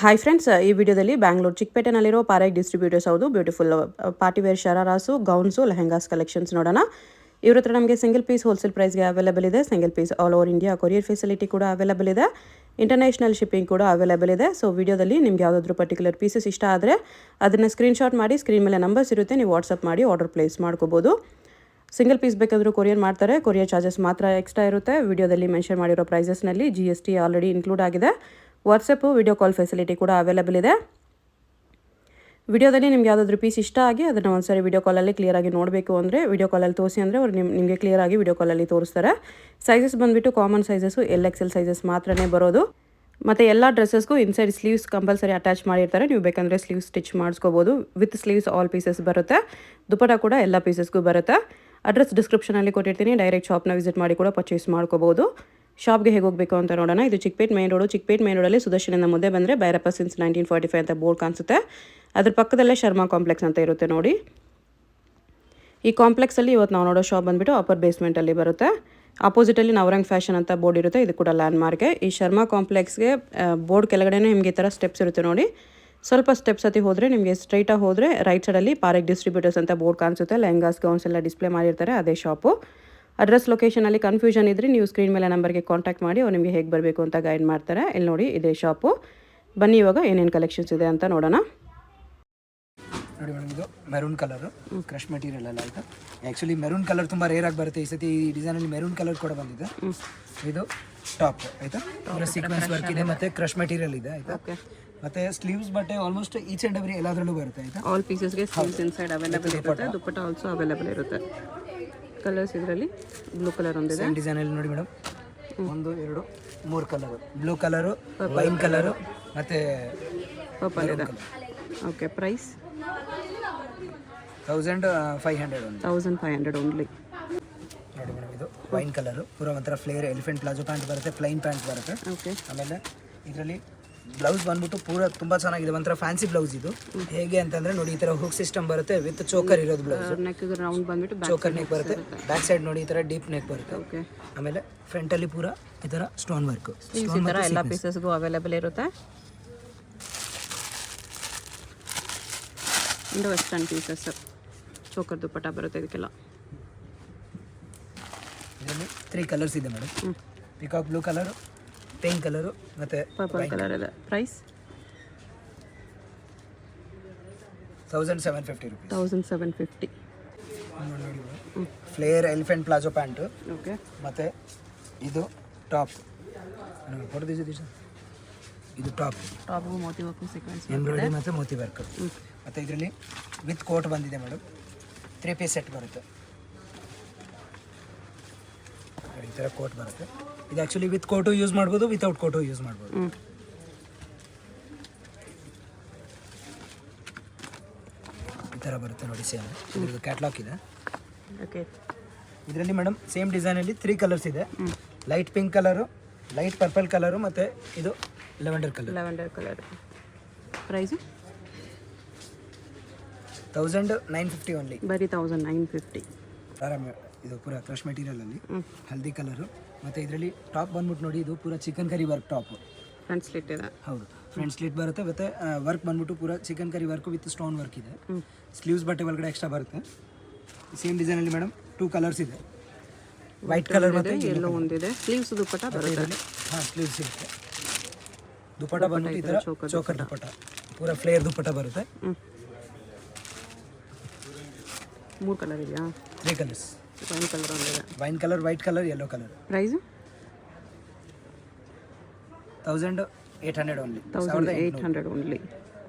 Hi friends, ಈ ವಿಡಿಯೋದಲ್ಲಿ ಬ್ಯಾಂಗ್ಳೂರು ಚಿಕ್ಕಪೇಟೆನಲ್ಲಿರೋ ಪಾರಕ್ ಡಿಸ್ಟ್ರಿಬ್ಯೂಟರ್ಸ್ ಹೌದು beautiful party wear shararas, gowns, lehengas collections ನೋಡೋಣ. ಇವ್ರ ಹತ್ರ ನಮಗೆ ಸಿಂಗಲ್ ಪೀಸ್ ಹೋಲ್ಸೇಲ್ ಪ್ರೈಸ್ಗೆ ಅವೈಲೇಬಲ್ ಇದೆ. Single piece all over India courier facility ಕೂಡ ಅವೈಲೇಬಲ್ ಇದೆ. ಇಂಟರ್ನ್ಯಾಷನಲ್ ಶಿಪ್ಪಿಂಗ್ ಕೂಡ ಅವೈಲೇಬಲ್ ಇದೆ. ಸೊ ವಿಡಿಯೋದಲ್ಲಿ ನಿಮ್ಗೆ ಯಾವುದಾದ್ರೂ ಪರ್ಟಿಕ್ಯುಲರ್ ಪೀಸಸ್ ಇಷ್ಟ ಆದರೆ ಅದನ್ನು ಸ್ಕ್ರೀನ್ಶಾಟ್ ಮಾಡಿ, ಸ್ಕ್ರೀನ್ ಮೇಲೆ ನಂಬರ್ಸ್ ಇರುತ್ತೆ, ನೀವು ವಾಟ್ಸಪ್ ಮಾಡಿ ಆರ್ಡರ್ ಪ್ಲೇಸ್ ಮಾಡ್ಕೋಬೋದು. ಸಿಂಗಲ್ ಪೀಸ್ ಬೇಕಾದರೂ ಕೊರಿಯರ್ ಮಾಡ್ತಾರೆ. ಕೊರಿಯರ್ ಚಾರ್ಜಸ್ ಮಾತ್ರ ಎಕ್ಸ್ಟ್ರಾ ಇರುತ್ತೆ. ವಿಡಿಯೋದಲ್ಲಿ ಮೆನ್ಷನ್ ಮಾಡಿರೋ ಪ್ರೈಸಸ್ನಲ್ಲಿ GST ಆಲ್ರೆಡಿ ಇನ್ಕ್ಲೂಡ್ ಆಗಿದೆ. ವಾಟ್ಸಪ್ಪು ವಿಡಿಯೋ ಕಾಲ್ ಫೆಸಿಲಿಟಿ ಕೂಡ ಅವೈಲೇಬಲ್ ಇದೆ. ವಿಡಿಯೋದಲ್ಲಿ ನಿಮ್ಗೆ ಯಾವುದಾದ್ರೂ ಪೀಸ್ ಇಷ್ಟ ಆಗಿ ಅದನ್ನು ಒಂದ್ಸರಿ ವಿಡಿಯೋ ಕಾಲಲ್ಲಿ ಕ್ಲಿಯರಾಗಿ ನೋಡಬೇಕು ಅಂದರೆ ವಿಡಿಯೋ ಕಾಲಲ್ಲಿ ತೋರಿಸಿ ಅಂದರೆ ಅವ್ರು ನಿಮಗೆ ಕ್ಲಿಯರಾಗಿ ವಿಡಿಯೋ ಕಾಲಲ್ಲಿ ತೋರಿಸ್ತಾರೆ. ಸೈಜಸ್ ಬಂದುಬಿಟ್ಟು ಕಾಮನ್ ಸೈಜಸ್ಸು LXL ಸೈಜಸ್ ಮಾತ್ರನೇ ಬರೋದು. ಮತ್ತು ಎಲ್ಲ ಡ್ರೆಸ್ಸಸ್ಗೂ ಇನ್ಸೈಡ್ ಸ್ಲೀವ್ಸ್ ಕಂಪಲ್ಸರಿ ಅಟ್ಯಾಚ್ ಮಾಡಿರ್ತಾರೆ. ನೀವು ಬೇಕಂದರೆ ಸ್ಲೀವ್ಸ್ ಸ್ಟಿಚ್ ಮಾಡಿಸ್ಕೋಬೋದು. ವಿತ್ ಸ್ಲೀವ್ಸ್ ಆಲ್ ಪೀಸಸ್ ಬರುತ್ತೆ. ದುಪಟ್ಟ ಕೂಡ ಎಲ್ಲ ಪೀಸಸ್ಗೂ ಬರುತ್ತೆ. ಅಡ್ರೆಸ್ ಡಿಸ್ಕ್ರಿಪ್ಷನಲ್ಲಿ ಕೊಟ್ಟಿರ್ತೀನಿ. ಡೈರೆಕ್ಟ್ ಶಾಪ್ನ ವಿಸಿಟ್ ಮಾಡಿ ಕೂಡ ಪರ್ಚೇಸ್ ಮಾಡ್ಕೋಬೋದು. ಶಾಪ್ಗೆ ಹೇಗೆ ಹೋಗಬೇಕು ಅಂತ ನೋಡೋಣ. ಇದು Chickpet main road. Chickpet main ರೋಡಲ್ಲಿ ಸುದರ್ಶನಿಂದ ಮುಂದೆ ಬಂದರೆ ಭೈರಪ್ಪ ಸಿನ್ಸ್ 1945 ಅಂತ ಬೋರ್ಡ್ ಕಾಣಿಸುತ್ತೆ. ಅದ್ರ ಪಕ್ಕದಲ್ಲೇ ಶರ್ಮಾ ಕಾಂಪ್ಲೆಕ್ಸ್ ಅಂತ ಇರುತ್ತೆ ನೋಡಿ. ಈ ಕಾಂಪ್ಲೆಕ್ಸಲ್ಲಿ ಇವತ್ತು ನಾವು ನೋಡೋ ಶಾಪ್ ಬಂದುಬಿಟ್ಟು ಅಪ್ಪರ್ ಬೇಸ್ಮೆಂಟಲ್ಲಿ ಬರುತ್ತೆ. ಆಪೋಸಿಟಲ್ಲಿ ನವರಂಗ್ ಫ್ಯಾಷನ್ ಅಂತ ಬೋರ್ಡ್ ಇರುತ್ತೆ. ಇದು ಕೂಡ ಲ್ಯಾಂಡ್ ಮಾರ್ಕೆ. ಈ ಶರ್ಮಾ ಕಾಂಪ್ಲೆಕ್ಸ್ಗೆ ಬೋರ್ಡ್ ಕೆಳಗಡೆ ನಿಮಗೆ ಈ ಥರ ಸ್ಟೆಪ್ಸ್ ಇರುತ್ತೆ ನೋಡಿ. ಸ್ವಲ್ಪ ಸ್ಟೆಪ್ಸ್ ಹತ್ತಿ ಹೋದರೆ ನಿಮಗೆ ಸ್ಟ್ರೈಟಾಗಿ ಹೋದರೆ ರೈಟ್ ಸೈಡಲ್ಲಿ ಪಾರಕ್ ಡಿಸ್ಟ್ರಿಬ್ಯೂಟರ್ಸ್ ಅಂತ ಬೋರ್ಡ್ ಕಾಣಿಸುತ್ತೆ. ಲೆಹಂಗಾಸ್, ಗೌನ್ಸ್ ಎಲ್ಲ ಡಿಸ್ಪ್ಲೇ ಮಾಡಿರ್ತಾರೆ. ಅದೇ ಶಾಪು. ಅಡ್ರೆಸ್ ಲೊಕೇಶನಲ್ಲಿ ಕನ್ಫ್ಯೂಷನ್ ಇದ್ದರೆ ನೀವು ಸ್ಕ್ರೀನ್ ಮೇಲೆ ನಂಬರ್ಗೆ ಕಾಂಟ್ಯಾಕ್ಟ್ ಮಾಡಿ ಅವ್ರು ನಿಮಗೆ ಹೇಗೆ ಬರಬೇಕು ಅಂತ ಗೈಡ್ ಮಾಡ್ತಾರೆ. ಇಲ್ಲಿ ನೋಡಿ ಇದೇ ಶಾಪು. ಬನ್ನಿ ಇವಾಗ ಏನೇನು ಕಲೆಕ್ಷನ್ಸ್ ಇದೆ ಅಂತ ನೋಡೋಣ. ನೋಡಿ ಮೇಡಮ್, ಇದು ಮೆರೂನ್ ಕಲರು ಕ್ರಶ್ ಮೆಟೀರಿಯಲ್ ಅಲ್ಲ ಆಯಿತಾ. ಆ್ಯಕ್ಚುಲಿ ಮೆರೂನ್ ಕಲರ್ ತುಂಬ ರೇರ್ ಆಗಿ ಬರುತ್ತೆ. ಈ ಸತಿ ಈ ಡಿಸೈನಲ್ಲಿ ಮೆರೂನ್ ಕಲರ್ ಕೂಡ ಬಂದಿದೆ. ಇದು ಟಾಪ್ ಆಯಿತಾ. ಸೀಕ್ವೆನ್ಸ್ ವರ್ಕ್ ಇದೆ ಮತ್ತು ಕ್ರಶ್ ಮೆಟೀರಿಯಲ್ ಇದೆ ಆಯಿತಾ. ಮತ್ತು ಸ್ಲೀವ್ಸ್ ಬಟ್ಟೆ ಆಲ್ಮೋಸ್ಟ್ ಈಚ್ ಆ್ಯಂಡ್ ಎವ್ರಿ ಎಲ್ಲದರಲ್ಲೂ ಬರುತ್ತೆ ಆಯಿತಾ. ಆಲ್ ಪೀಸಸ್ಗೆ ಸ್ಲೀವ್ಸ್ ಇನ್ಸೈಡ್ ಅವೈಲೇಬಲ್ ಇರುತ್ತೆ. ದುಪ್ಪಟ್ಟ ಆಲ್ಸೋ ಅವೈಲೇಬಲ್ ಇರುತ್ತೆ. ಕಲರ್ಸ್ ಇದರಲ್ಲಿ ಬ್ಲೂ ಕಲರ್ ಒಂದಿದೆ. ಸೇಮ್ ಡಿಸೈನಲ್ಲಿ ನೋಡಿ madam, 1 2 3 colour. Blue colour, wine colour ಮತ್ತು ಪರ್ಪಲ್ ಇದೆ. Okay, price 1500 only. 1500 ಓನ್ಲಿ. ನೋಡಿ ಮೇಡಮ್, ಇದು ವೈನ್ ಕಲರು ಪೂರ ಒಂಥರ ಫ್ಲೇರ್ ಎಲಿಫೆಂಟ್ ಪ್ಲಾಜೋ ಪ್ಯಾಂಟ್ ಬರುತ್ತೆ, ಪ್ಲೈನ್ ಪ್ಯಾಂಟ್ ಬರುತ್ತೆ. ಓಕೆ. ಆಮೇಲೆ ಇದರಲ್ಲಿ ಬ್ಲೌಸ್ ಬಂದ್ಬಿಟ್ಟು ಪೂರ ತುಂಬ ಚೆನ್ನಾಗಿದೆ. ಒಂಥರ ಫ್ಯಾನ್ಸಿ ಬ್ಲೌಸ್ ಇದು. ಹೇಗೆ ಅಂತಂದರೆ ನೋಡಿ, ಈ ಥರ ಹುಕ್ ಸಿಸ್ಟಮ್ ಬರುತ್ತೆ ವಿತ್ ಚೋಕರ್ ಇರೋದು ಬ್ಲೌಸ್. ನೆಕ್ ರೌಂಡ್ ಬಂದ್ಬಿಟ್ಟು ಚೋಕರ್ ನೆಕ್ ಬರುತ್ತೆ. ಬ್ಯಾಕ್ ಸೈಡ್ ನೋಡಿ ಈ ಥರ ಡೀಪ್ ನೆಕ್ ಬರುತ್ತೆ. ಓಕೆ. ಆಮೇಲೆ ಫ್ರಂಟಲ್ಲಿ ಪೂರ ಈ ಥರ ಸ್ಟೋನ್ ವರ್ಕ್. ಈ ಥರ ಎಲ್ಲ ಪೀಸಸ್ಗೂ ಅವೈಲೇಬಲ್ ಇರುತ್ತೆ. Indo western pieces choker dupatta ಬರುತ್ತೆ ಇದಕ್ಕೆಲ್ಲ. ಇದರಲ್ಲಿ 3 ಕಲರ್ಸ್ ಇದೆ madam. Peacock blue colour, pink colour ಮತ್ತು ಪರ್ಪಲ್ ಕಲರ್ ಇದೆ. Price 1750 rupees. 1750. ನೋಡಿ, flare elephant palazzo pant. Okay. ಮತ್ತು ಇದು ಟಾಪ್. ಇದು ಟಾಪ್ಗೂ ಮೋತಿ ವರ್ಕ್ ಸೀಕ್ವೆನ್ಸ್ ಎಂಬ್ರಾಯ್ಡ್ರಿ ಮತ್ತು ಮೋತಿ ವರ್ಕ್. ಮತ್ತು ಇದರಲ್ಲಿ ವಿತ್ ಕೋಟ್ ಬಂದಿದೆ ಮೇಡಮ್. 3 ಪೀಸ್ ಸೆಟ್ ಬರುತ್ತೆ. ಈ ಥರ ಕೋಟ್ ಬರುತ್ತೆ. ಇದು ಆ್ಯಕ್ಚುಲಿ ವಿತ್ ಕೋಟು ಯೂಸ್ ಮಾಡ್ಬೋದು, ವಿತೌಟ್ ಕೋಟು ಯೂಸ್ ಮಾಡ್ಬೋದು. ಈ ಥರ ಬರುತ್ತೆ ನೋಡಿ. ಸೇಮ್ ಇದು ಕ್ಯಾಟ್ಲಾಗ್ ಇದೆ. ಓಕೆ. ಇದರಲ್ಲಿ ಮೇಡಮ್ ಸೇಮ್ ಡಿಸೈನಲ್ಲಿ 3 ಕಲರ್ಸ್ ಇದೆ. Light pink colour, light purple colour ಮತ್ತು ಇದು ಲೆವೆಂಡರ್ ಕಲರ್. Price 1950 only. ಬರೀ 1950. ಆರಾಮ. ಇದು ಪೂರ ಕ್ರಶ್ ಮೆಟೀರಿಯಲಲ್ಲಿ ಹಲ್ದಿ ಕಲರು. ಮತ್ತು ಇದರಲ್ಲಿ ಟಾಪ್ ಬಂದ್ಬಿಟ್ಟು ನೋಡಿ, ಇದು ಪೂರ chicken curry work top. Front slit ಇದೆ. ಹೌದು, ಫ್ರಂಟ್ ಸ್ಲಿಟ್ ಬರುತ್ತೆ. ಮತ್ತು ವರ್ಕ್ ಬಂದ್ಬಿಟ್ಟು ಪೂರ chicken curry work with stone work ಇದೆ. ಸ್ಲೀವ್ಸ್ ಬಟ್ಟೆ ಒಳಗಡೆ ಎಕ್ಸ್ಟ್ರಾ ಬರುತ್ತೆ. ಸೇಮ್ ಡಿಸೈನಲ್ಲಿ ಮೇಡಮ್ 2 ಕಲರ್ಸ್ ಇದೆ. ವೈಟ್ ಕಲರ್ ಮತ್ತು ಎಲ್ಲೋ ಒಂದಿದೆ. ಸ್ಲೀವ್ಸ್ ದುಪ್ಪಟ್ಟ ಬರುತ್ತೆ. ಹಾಂ, ಸ್ಲೀವ್ಸ್ ಇರುತ್ತೆ. ದುಪ್ಪಟ್ಟ ಬಂದ್ಬಿಟ್ಟು ಈ ಥರ ಚೋಕರ್ ದುಪ್ಪಟ್ಟ, ಪೂರ ಫ್ಲೇರ್ ದುಪ್ಪಟ್ಟ ಬರುತ್ತೆ. 3 ಕಲರ್ ಇದೆಯಾ? 3 ಕಲರ್ಸ್. ವೈನ್ ಕಲರ್ ಒಂದಿದೆ. Wine colour, white colour, yellow colour. Price 1800 only. 1800 only.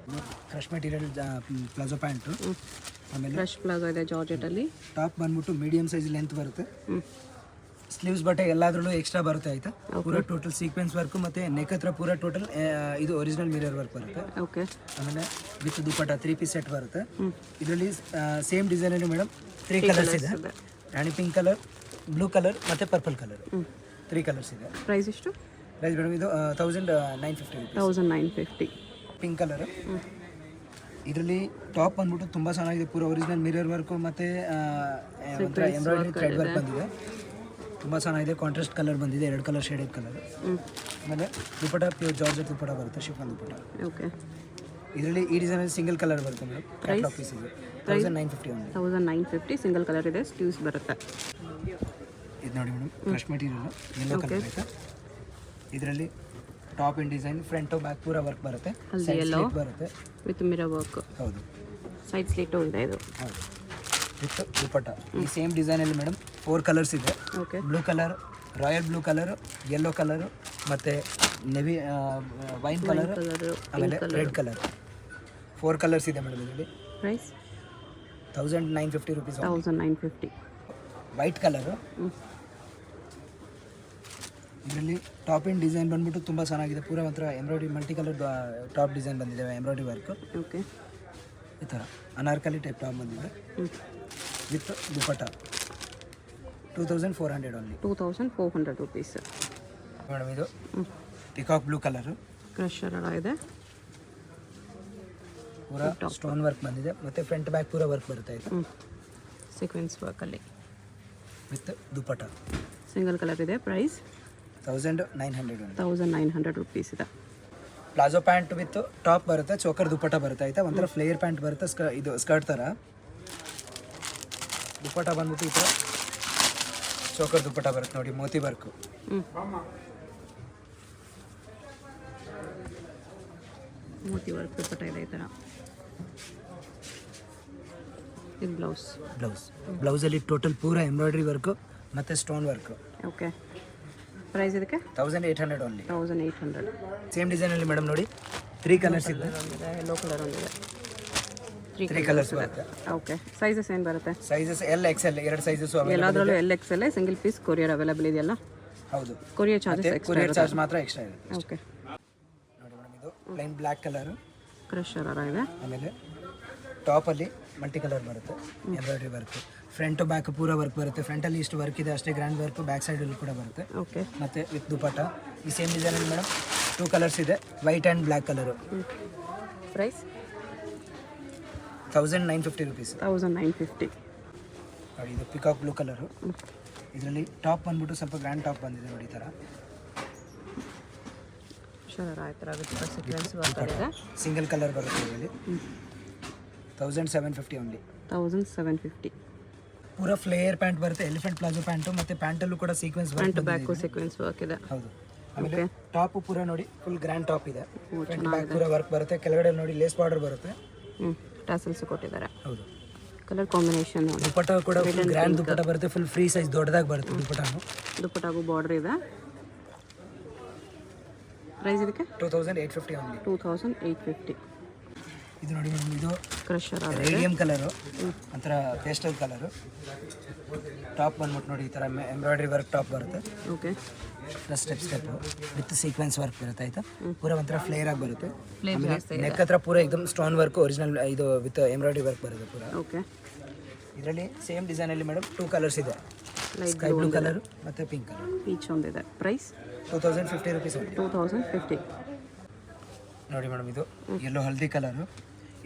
Crush material palazzo pant. ಆಮೇಲೆ ಕ್ರಶ್ ಪ್ಲಾಜೋ ಇದೆ ಜಾರ್ಜೆಟಲ್ಲಿ. ಟಾಪ್ ಬಂದ್ಬಿಟ್ಟು ಮೀಡಿಯಮ್ ಸೈಜ್ ಲೆಂತ್ ಬರುತ್ತೆ. ಸ್ಲೀವ್ಸ್ ಬಟ್ಟೆ ಎಲ್ಲಾದ್ರಲ್ಲೂ ಎಕ್ಸ್ಟ್ರಾ ಬರುತ್ತೆ ಆಯಿತಾ. ಪೂರ ಟೋಟಲ್ ಸೀಕ್ವೆನ್ಸ್ ವರ್ಕು ಮತ್ತು ನೆಕ್ ಹತ್ರ ಪೂರ ಟೋಟಲ್ ಇದು ಒರಿಜಿನಲ್ ಮಿರರ್ ವರ್ಕ್ ಬರುತ್ತೆ. ಓಕೆ. ಆಮೇಲೆ ವಿತ್ ದುಪ್ಪಟ್ಟ 3 ಪೀಸ್ ಸೆಟ್ ಬರುತ್ತೆ. ಇದರಲ್ಲಿ ಸೇಮ್ ಡಿಸೈನಲ್ಲಿ ಮೇಡಮ್ 3 ಕಲರ್ಸ್ ಇದೆ. ರಾಣಿ ಪಿಂಕ್ ಕಲರ್, ಬ್ಲೂ ಕಲರ್ ಮತ್ತು ಪರ್ಪಲ್ ಕಲರ್. 3 ಕಲರ್ಸ್ ಇದೆ. ಪ್ರೈಸ್ ಎಷ್ಟು? ಪ್ರೈಸ್ ಮೇಡಮ್ ಇದು 1950 ರೂಪೀಸ್. 1950. Pink colour. ಇದರಲ್ಲಿ ಟಾಪ್ ಬಂದ್ಬಿಟ್ಟು ತುಂಬ ಚೆನ್ನಾಗಿದೆ. ಪೂರ ಒರಿಜಿನಲ್ ಮಿರರ್ ವರ್ಕು ಮತ್ತು ಎಂಬ್ರಾಯ್ಡ್ರಿ ಥ್ರೆಡ್ ವರ್ಕ್ ಬಂದಿದೆ. ತುಂಬ ಚೆನ್ನಾಗಿದೆ. ಕಾಂಟ್ರಾಸ್ಟ್ ಕಲರ್ ಬಂದಿದೆ, 2 ಕಲರ್ ಶೇಡೆಡ್ ಕಲರ್. ಆಮೇಲೆ ದುಪ್ಪಟ ಪ್ಯೂರ್ ಜಾರ್ಜೆಟ್ ದುಪ್ಪಟ ಬರುತ್ತೆ, ಶಿಫಾನ್ ದುಪ್ಪಟ. ಓಕೆ. ಇದರಲ್ಲಿ ಈ ಡಿಸೈನಲ್ಲಿ ಸಿಂಗಲ್ ಕಲರ್ ಬರುತ್ತೆ ಮೇಡಮ್. ಕ್ಯಾಟ್ಲಾಗ್ ಪೀಸ್ ಇದೆ. 1950 ಒಂದು. 1950 ಸಿಂಗಲ್ ಕಲರ್ ಇದೆ, ಸ್ಲೀವ್ಸ್ ಬರುತ್ತೆ. ಇದು ನೋಡಿ madam, crush material yellow colour ಆಯ್ತಾ. ಇದರಲ್ಲಿ top in design front back ಪೂರ ವರ್ಕ್ ಬರುತ್ತೆ. ಸೈಡ್ ಸ್ಲಿಟ್ ಬರುತ್ತೆ ವಿತ್ ಮಿರರ್ ವರ್ಕ್. ಹೌದು, ಸೈಡ್ ಸ್ಲಿಟ್ಟು ಇದೆ ಇದು. ಹೌದು, ವಿತ್ ದುಪ್ಪಟ್ಟ. ಈ ಸೇಮ್ ಡಿಸೈನಲ್ಲಿ ಮೇಡಮ್ 4 ಕಲರ್ಸ್ ಇದೆ. Okay. Blue colour, royal blue colour, yellow colour, ಮತ್ತು ನೆವಿ ವೈನ್ ಕಲರ್, ಆಮೇಲೆ ರೆಡ್ ಕಲರ್. 4 ಕಲರ್ಸ್ ಇದೆ ಮೇಡಮ್ ಇದರಲ್ಲಿ. Price 1950 rupees. 1950. White colour. ಇದರಲ್ಲಿ ಟಾಪ್ ಇನ್ ಡಿಸೈನ್ ಬಂದ್ಬಿಟ್ಟು ತುಂಬ ಚೆನ್ನಾಗಿದೆ. ಪೂರ ಒಂಥರ embroidery multi colour top design ಬಂದಿದೆ, ಎಂಬ್ರಾಯ್ಡ್ರಿ ವರ್ಕ್. ಓಕೆ. ಈ ಥರ ಅನಾರ್ಕಲಿ ಟೈಪ್ ಟಾಪ್ ಬಂದಿದೆ with dupatta. 2400 only. 2400 rupees madam. ಇದು ಪಿಕಾಕ್ ಬ್ಲೂ ಕಲರು, ಕ್ರಶ್ ಇದೆ, ಪೂರ ಸ್ಟೋನ್ ವರ್ಕ್ ಬಂದಿದೆ, ಮತ್ತು ಫ್ರಂಟ್ ಬ್ಯಾಕ್ ಪೂರ ವರ್ಕ್ ಬರುತ್ತೆ ಇದು ಸೀಕ್ವೆನ್ಸ್ ವರ್ಕಲ್ಲಿ ವಿತ್ ದುಪ್ಪಟ್ಟ. ಸಿಂಗಲ್ ಕಲರ್ ಇದೆ. Price 1900 only. 1900 ರುಪೀಸ್ ಇದೆ. ಪ್ಲಾಜೋ ಪ್ಯಾಂಟ್ ವಿತ್ ಟಾಪ್ ಬರುತ್ತೆ, ಚೋಕರ್ ದುಪ್ಪಟ್ಟ ಬರುತ್ತೆ ಆಯಿತಾ. ಒಂಥರ ಫ್ಲೇಯರ್ ಪ್ಯಾಂಟ್ ಬರುತ್ತೆ, ಇದು ಸ್ಕರ್ಟ್ ಥರ. ದುಪ್ಪಟ್ಟ ಬಂದ್ಬಿಟ್ಟು ಈ ಥರ ಚೋಕರ್ ದುಪ್ಪಟ್ಟ ಬರುತ್ತೆ ನೋಡಿ, ಮೋತಿ ವರ್ಕು. ಮೋತಿ ವರ್ಕ್ ದುಪ್ಪಟ್ಟ ಇದೆ ಈ ಥರ. ಇದು ಬ್ಲೌಸಲ್ಲಿ ಟೋಟಲ್ ಪೂರ ಎಂಬ್ರಾಯ್ಡ್ರಿ ವರ್ಕು ಮತ್ತು ಸ್ಟೋನ್ ವರ್ಕು. ಓಕೆ. ಪ್ರೈಸ್ ಇದಕ್ಕೆ 1800 ಓನ್ಲಿ. 1800. ಸೇಮ್ ಡಿಸೈನಲ್ಲಿ ಮೇಡಮ್ ನೋಡಿ 3 ಕಲರ್ಸ್ ಇದೆ. ಯೆಲ್ಲೋ ಕಲರ್ ಒಂದಿದೆ. 3 ಕಲರ್ಸ್ ಬರುತ್ತೆ. ಓಕೆ. ಸೈಜಸ್ ಏನು ಬರುತ್ತೆ? ಸೈಜಸ್ L XL 2 ಸೈಜಸ್ ಎಲ್ಲದರಲ್ಲೂ LXL single piece courier available ಇದೆಯಲ್ಲ? ಹೌದು. ಕೊರಿಯರ್ ಚಾರ್ಜಸ್ ಕೊರಿಯರ್ ಚಾರ್ಜ್ ಮಾತ್ರ ಎಕ್ಸ್ಟ್ರಾ ಇರುತ್ತೆ. ಓಕೆ. ನೋಡಿ ಮೇಡಮ್, ಇದು ಪ್ಲೈನ್ ಬ್ಲ್ಯಾಕ್ ಕಲರು. ಕ್ರಶ್ ಇದೆ. ಆಮೇಲೆ ಟಾಪಲ್ಲಿ ಮಲ್ಟಿ ಕಲರ್ ಬರುತ್ತೆ, ಎಂಬ್ರಾಯ್ಡ್ರಿ ವರ್ಕ್. ಫ್ರಂಟ್ ಬ್ಯಾಕ್ ಪೂರ ವರ್ಕ್ ಬರುತ್ತೆ. ಫ್ರಂಟಲ್ಲಿ ಇಷ್ಟು ವರ್ಕ್ ಇದೆ ಅಷ್ಟೇ, ಗ್ರ್ಯಾಂಡ್ ವರ್ಕ್ ಬ್ಯಾಕ್ ಸೈಡಲ್ಲಿ ಕೂಡ ಬರುತ್ತೆ. ಓಕೆ. ಮತ್ತು ವಿತ್ ದುಪ್ಪಟ್ಟ. ಈ ಸೇಮ್ ಡಿಸೈನಲ್ಲಿ ಮೇಡಮ್ 2 ಕಲರ್ಸ್ ಇದೆ, white and black colour. Price 1950 rupees. 1950. ನೋಡಿ, ಇದು ಪಿಕಾಕ್ ಬ್ಲೂ ಕಲರು. ಇದರಲ್ಲಿ ಟಾಪ್ ಬಂದ್ಬಿಟ್ಟು ಸ್ವಲ್ಪ ಗ್ರ್ಯಾಂಡ್ ಟಾಪ್ ಬಂದಿದೆ ನೋಡಿ, ಈ ಥರ ಸಿಂಗಲ್ ಕಲರ್ ಬರುತ್ತೆ. ಇದರಲ್ಲಿ 1750 ಓನ್ಲಿ. 1750. ಪೂರ ಫ್ಲೇಯರ್ ಪ್ಯಾಂಟ್ ಬರುತ್ತೆ, ಎಲಿಫೆಂಟ್ ಪ್ಲಾಜೋ ಪ್ಯಾಂಟು, ಮತ್ತು ಪ್ಯಾಂಟಲ್ಲೂ ಕೂಡ sequence work back sequence work ಇದೆ. ಹೌದು. ಆಮೇಲೆ ಟಾಪ್ ಪೂರ ನೋಡಿ ಫುಲ್ ಗ್ರ್ಯಾಂಡ್ ಟಾಪ್ ಇದೆ. ಫ್ರಂಟ್ ಬ್ಯಾಕ್ ಪೂರ ವರ್ಕ್ ಬರುತ್ತೆ. ಕೆಳಗಡೆ ನೋಡಿ ಲೇಸ್ ಬಾರ್ಡರ್ ಬರುತ್ತೆ. ಟಾಸಲ್ಸ್ ಕೊಟ್ಟಿದ್ದಾರೆ. ಹೌದು. ಕಲರ್ ಕಾಂಬಿನೇಷನ್ ನೋಡಿ. ದುಪ್ಪಟ್ಟ ಕೂಡ ಫುಲ್ ಗ್ರ್ಯಾಂಡ್ ದುಪ್ಪಟ್ಟ ಬರುತ್ತೆ, ಫುಲ್ ಫ್ರೀ ಸೈಜ್ ದೊಡ್ಡದಾಗಿ ಬರುತ್ತೆ ದುಪ್ಪಟ್ಟನು. ದುಪ್ಪಟ್ಟಾಗೂ ಬಾರ್ಡರ್ ಇದೆ. ಪ್ರೈಸ್ ಇದಕ್ಕೆ 2850 ಓನ್ಲಿ. 2850. ಇದು ನೋಡಿ ಮೇಡಮ್, ಇದು ಕ್ರಶರ್ ರೇಡಿಯಂ ಕಲರು, ಒಂಥರ ಪೇಸ್ಟಲ್ ಕಲರು. ಟಾಪ್ ಬಂದ್ಬಿಟ್ಟು ನೋಡಿ ಈ ಥರ ಎಂಬ್ರಾಯ್ಡ್ರಿ ವರ್ಕ್ ಟಾಪ್ ಬರುತ್ತೆ. Okay. Step with sequence work ಬರುತ್ತೆ ಆಯಿತಾ. ಪೂರ ಒಂಥರ ಫ್ಲೇಯರ್ ಆಗಿ ಬರುತ್ತೆ. ಫ್ಲೇರ್ ನೆಕ್ ಹತ್ರ ಪೂರ एकदम ಸ್ಟೋನ್ ವರ್ಕ್ ಒರಿಜಿನಲ್ ಇದು ವಿತ್ ಎಂಬ್ರಾಯ್ಡ್ರಿ ವರ್ಕ್ ಬರುತ್ತೆ ಪೂರ. ಓಕೆ. ಇದರಲ್ಲಿ ಸೇಮ್ ಡಿಸೈನಲ್ಲಿ ಮೇಡಮ್ 2 ಕಲರ್ಸ್ ಇದೆ, ಸ್ಕೈ ಬ್ಲೂ ಕಲರು ಮತ್ತು ಪಿಂಕ್ ಕಲರ್. ಪೀಚ್ ಒಂದಿದೆ. Price 2050 rupees. 2050. ನೋಡಿ ಮೇಡಮ್, ಇದು ಯೆಲ್ಲೋ ಹಲ್ದಿ ಕಲರು.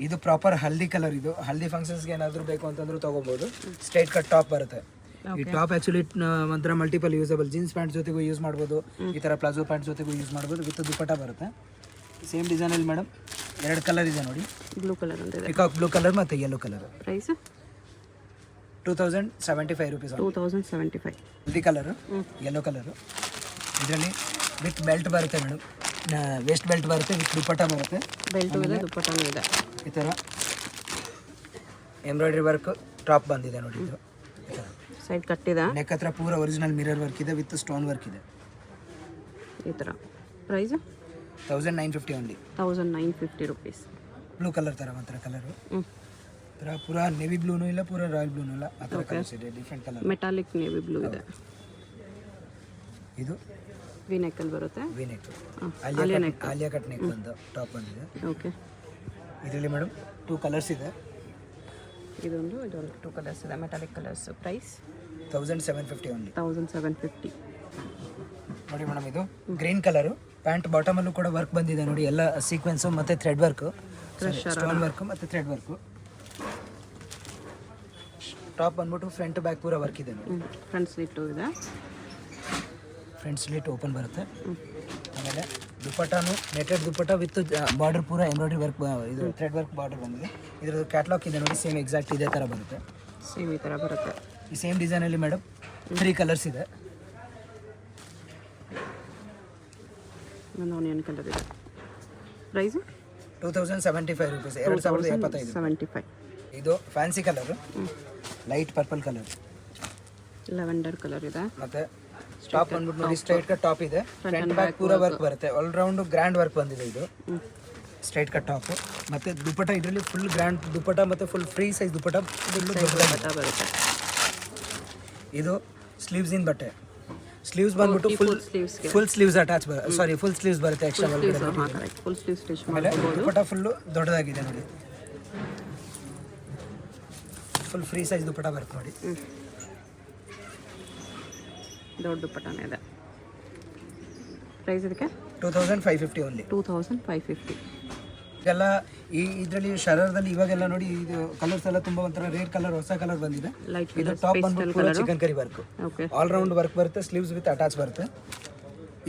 ಇದು ಪ್ರಾಪರ್ ಹಲ್ದಿ ಕಲರ್. ಇದು ಹಲ್ದಿ ಫಂಕ್ಷನ್ಸ್ಗೆ ಏನಾದರೂ ಬೇಕು ಅಂತಂದ್ರೂ ತೊಗೋಬೋದು. ಸ್ಟ್ರೈಟ್ ಕಟ್ ಟಾಪ್ ಬರುತ್ತೆ. ಈ ಟಾಪ್ ಆ್ಯಕ್ಚುಲಿ ಒಂಥರ ಮಲ್ಟಿಪಲ್ ಯೂಸಬಲ್, ಜೀನ್ಸ್ ಪ್ಯಾಂಟ್ ಜೊತೆಗೂ ಯೂಸ್ ಮಾಡ್ಬೋದು, ಈ ಥರ ಪ್ಲಾಜೋ ಪ್ಯಾಂಟ್ ಜೊತೆಗೂ ಯೂಸ್ ಮಾಡ್ಬೋದು. ವಿತ್ ದುಪ್ಪಟ್ಟ ಬರುತ್ತೆ. ಸೇಮ್ ಡಿಸೈನಲ್ಲಿ ಮೇಡಮ್ 2 ಕಲರ್ ಇದೆ ನೋಡಿ, ಬ್ಲೂ ಕಲರ್ ಒಂದಿದೆ. ಪಿಕಾಕ್ ಬ್ಲೂ ಕಲರ್ ಮತ್ತು yellow colour. Price 2075 rupees. 2075. Haldi colour, yellow colour. ಇದರಲ್ಲಿ ವಿತ್ ಬೆಲ್ಟ್ ಬರುತ್ತೆ ಮೇಡಮ್, ವೇಸ್ಟ್ ಬೆಲ್ಟ್ ಬರುತ್ತೆ, ವಿತ್ ದುಪ್ಪಟ್ಟ ಬರುತ್ತೆ. ಬೆಲ್ಟು ಇದೆ, ದುಪ್ಪಟ್ಟನೂ ಇದೆ. ಈ ಥರ ಎಂಬ್ರಾಯ್ಡ್ರಿ ವರ್ಕ್ ಟಾಪ್ ಬಂದಿದೆ ನೋಡಿ. ಇದು ಈ ಥರ ಸೈಡ್ ಕಟ್ಟಿದೆ. ನೆಕ್ ಹತ್ರ ಪೂರ ಒರಿಜಿನಲ್ ಮಿರರ್ ವರ್ಕ್ ಇದೆ, ವಿತ್ ಸ್ಟೋನ್ ವರ್ಕ್ ಇದೆ ಈ ಥರ. Price 1950 only. 1950 rupees. Blue colour ಥರ ಒಂಥರ ಕಲರು. ಥರ ಪೂರ ನೆವಿ ಬ್ಲೂನೂ ಇಲ್ಲ, ಪೂರ ರಾಯಲ್ ಬ್ಲೂನೂ ಇಲ್ಲ, ಆ ಥರ ಕಲರ್ಸ್ ಇದೆ, different colour. Metallic navy blue ಇದೆ. ಇದು ವಿ ನೆಕ್ಕಲ್ಲಿ ಬರುತ್ತೆ. V neck, Alia cut neck ಬಂದು ಟಾಪ್ ಬಂದಿದೆ. ಓಕೆ. ಇದರಲ್ಲಿ ಮೇಡಮ್ 2 ಕಲರ್ಸ್ ಇದೆ. ಇದೊಂದು 2 ಕಲರ್ಸ್ ಇದೆ, ಮೆಟಾಲಿಕ್ ಕಲರ್ಸ್. Price 1750 only. 1750. ನೋಡಿ ಮೇಡಮ್, ಇದು ಗ್ರೀನ್ ಕಲರು. ಪ್ಯಾಂಟ್ ಬಾಟಮಲ್ಲೂ ಕೂಡ ವರ್ಕ್ ಬಂದಿದೆ ನೋಡಿ, ಎಲ್ಲ ಸೀಕ್ವೆನ್ಸು ಮತ್ತು ಥ್ರೆಡ್ ವರ್ಕು, ಸ್ಟೋನ್ ವರ್ಕು ಮತ್ತು ಥ್ರೆಡ್ ವರ್ಕು. ಟಾಪ್ ಬಂದ್ಬಿಟ್ಟು ಫ್ರಂಟ್ ಬ್ಯಾಕ್ ಪೂರ ವರ್ಕ್ ಇದೆ ನೋಡಿ. ಫ್ರಂಟ್ ಸ್ಲಿಟ್ಟು ಇದೆ. ಫ್ರಂಟ್ ಸ್ಲಿಟ್ ಓಪನ್ ಬರುತ್ತೆ. ಆಮೇಲೆ ದುಪ್ಪಟ್ಟನು ನೆಟೆಡ್ ದುಪ್ಪಟ್ಟ ವಿತ್ ಬಾರ್ಡರ್ ಪೂರ ಎಂಬ್ರಾಯ್ಡ್ರಿ ವರ್ಕ್, ಇದು ಥ್ರೆಡ್ ವರ್ಕ್ ಬಾರ್ಡರ್ ಬಂದಿದೆ. ಇದ್ರದ್ದು ಕ್ಯಾಟ್ಲಾಗ್ ಇದೆ ನೋಡಿ, ಸೇಮ್ ಎಕ್ಸಾಕ್ಟ್ ಇದೇ ಥರ ಬರುತ್ತೆ. ಸೇಮ್ ಈ ಥರ ಬರುತ್ತೆ. ಈ ಸೇಮ್ ಡಿಸೈನಲ್ಲಿ ಮೇಡಮ್ 3 ಕಲರ್ಸ್ ಇದೆ. ಒಂದು ಆನಿಯನ್ ಕಲರ್ ಇದೆ. Price 2075 rupees, 2075. 75. ಇದು fancy colour, light purple colour, lavender colour ಇದೆ. ಮತ್ತೆ ಟಾಪ್ ಬಂದ್ಬಿಟ್ಟು ನೋಡಿ ಸ್ಟ್ರೈಟ್ ಕಟ್ ಟಾಪ್ ಇದೆ, ಫ್ರಂಟ್ ಬ್ಯಾಕ್ ಪೂರ ವರ್ಕ್ ಬರುತ್ತೆ, ಆಲ್ ರೌಂಡ್ ಗ್ರ್ಯಾಂಡ್ ವರ್ಕ್ ಬಂದಿದೆ. ಇದು ಸ್ಟ್ರೈಟ್ ಕಟ್ ಟಾಪ್, ಮತ್ತೆ ದುಪ್ಪಟ್ಟ ಇದರಲ್ಲಿ ಫುಲ್ ಗ್ರ್ಯಾಂಡ್ ದುಪ್ಪಟ್ಟ, ಮತ್ತೆ ಫುಲ್ ಫ್ರೀ ಸೈಜ್ ದುಪ್ಪಟ್ಟ ಬರುತ್ತೆ. ಇದು ಸ್ಲೀವ್ಸ್ ಇನ್ ಬಟ್ಟೆ, ಸ್ಲೀವ್ಸ್ ಬಂದ್ಬಿಟ್ಟು ಫುಲ್ ಸ್ಲೀವ್ಸ್ ಅಟ್ಯಾಚ್ ಸಾರಿ ಫುಲ್ ಸ್ಲೀವ್ಸ್ ಬರುತ್ತೆ ಎಕ್ಸ್ಟ್ರಾ ಒಳಗಡೆ. ಫುಲ್ ಸ್ಲೀವ್ ಸ್ಟಿಚ್ ಆಮೇಲೆ ದುಪ್ಪಟ್ಟ ಫುಲ್ಲು ದೊಡ್ಡದಾಗಿದೆ ನೋಡಿ, ಫುಲ್ ಫ್ರೀ ಸೈಜ್ ದುಪ್ಪಟ್ಟ ಬರುತ್ತೆ ನೋಡಿ. ದೊಡ್ಡ ದುಪ್ಪಟ್ಟನೇ ಇದೆ. ಪ್ರೈಸ್ ಇದಕ್ಕೆ 2550 ಓನ್ಲಿ. 2550. ಇದೆಲ್ಲ ಇದರಲ್ಲಿ ಶರಾರದಲ್ಲಿ ಇವಾಗೆಲ್ಲ ನೋಡಿ, ಇದು ಕಲರ್ಸ್ ಎಲ್ಲ ತುಂಬಾ ಒಂಥರ ರೇರ್ ಕಲರ್, ಹೊಸ ಕಲರ್ ಬಂದಿದೆ. ಇದು ಟಾಪ್ ಬಂದ್ಬಿಟ್ಟು chicken curry work, all round work ಬರುತ್ತೆ, ಸ್ಲೀವ್ಸ್ ವಿತ್ ಅಟ್ಯಾಚ್ ಬರುತ್ತೆ.